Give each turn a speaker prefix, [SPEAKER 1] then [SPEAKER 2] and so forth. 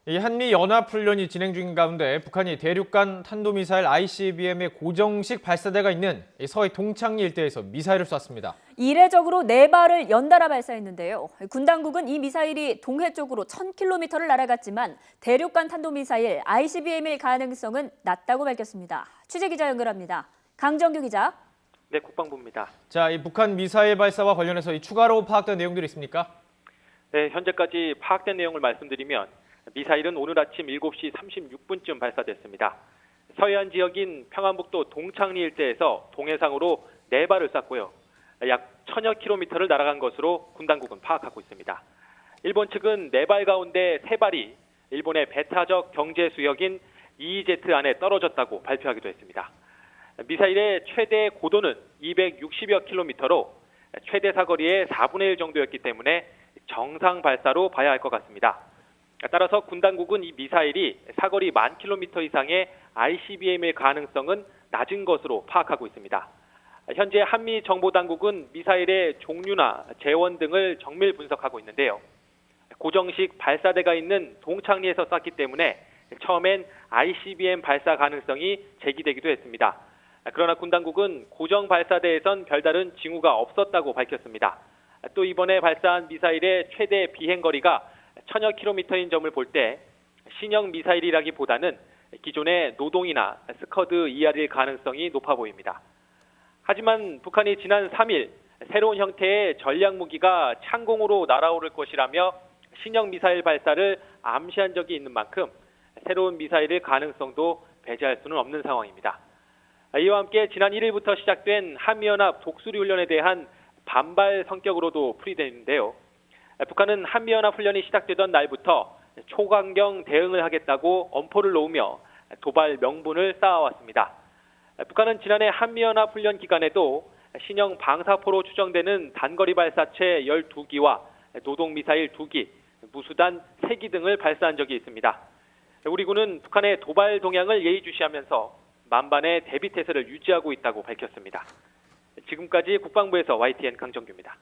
[SPEAKER 1] 이 한미 연합훈련이 진행 중인 가운데 북한이 대륙간 탄도미사일 ICBM의 고정식 발사대가 있는 서해 동창리 일대에서 미사일을 쐈습니다.
[SPEAKER 2] 이례적으로 4발을 연달아 발사했는데요. 군 당국은 이 미사일이 동해 쪽으로 1000km를 날아갔지만 대륙간 탄도미사일 ICBM일 가능성은 낮다고 밝혔습니다. 취재기자 연결합니다. 강정규 기자.
[SPEAKER 3] 네, 국방부입니다.
[SPEAKER 1] 자, 이 북한 미사일 발사와 관련해서 추가로 파악된 내용들이 있습니까?
[SPEAKER 3] 네, 현재까지 파악된 내용을 말씀드리면 미사일은 오늘 아침 7시 36분쯤 발사됐습니다. 서해안 지역인 평안북도 동창리 일대에서 동해상으로 4발을 쐈고요. 약 1000여 킬로미터를 날아간 것으로 군 당국은 파악하고 있습니다. 일본 측은 4발 가운데 3발이 일본의 배타적 경제 수역인 EEZ 안에 떨어졌다고 발표하기도 했습니다. 미사일의 최대 고도는 260여 킬로미터로 최대 사거리의 4분의 1 정도였기 때문에 정상 발사로 봐야 할 것 같습니다. 따라서 군 당국은 이 미사일이 사거리 10,000km 이상의 ICBM일 가능성은 낮은 것으로 파악하고 있습니다. 현재 한미 정보당국은 미사일의 종류나 재원 등을 정밀 분석하고 있는데요. 고정식 발사대가 있는 동창리에서 쐈기 때문에 처음엔 ICBM 발사 가능성이 제기되기도 했습니다. 그러나 군 당국은 고정 발사대에선 별다른 징후가 없었다고 밝혔습니다. 또 이번에 발사한 미사일의 최대 비행거리가 1000여 킬로미터인 점을 볼 때 신형 미사일이라기보다는 기존의 노동이나 스커드 ER일 가능성이 높아 보입니다. 하지만 북한이 지난 3일 새로운 형태의 전략무기가 창공으로 날아오를 것이라며 신형 미사일 발사를 암시한 적이 있는 만큼 새로운 미사일의 가능성도 배제할 수는 없는 상황입니다. 이와 함께 지난 1일부터 시작된 한미연합 독수리 훈련에 대한 반발 성격으로도 풀이되는데요. 북한은 한미연합훈련이 시작되던 날부터 초강경 대응을 하겠다고 엄포를 놓으며 도발 명분을 쌓아왔습니다. 북한은 지난해 한미연합훈련 기간에도 신형 방사포로 추정되는 단거리 발사체 12기와 노동미사일 2기, 무수단 3기 등을 발사한 적이 있습니다. 우리 군은 북한의 도발 동향을 예의주시하면서 만반의 대비태세를 유지하고 있다고 밝혔습니다. 지금까지 국방부에서 YTN 강정규입니다.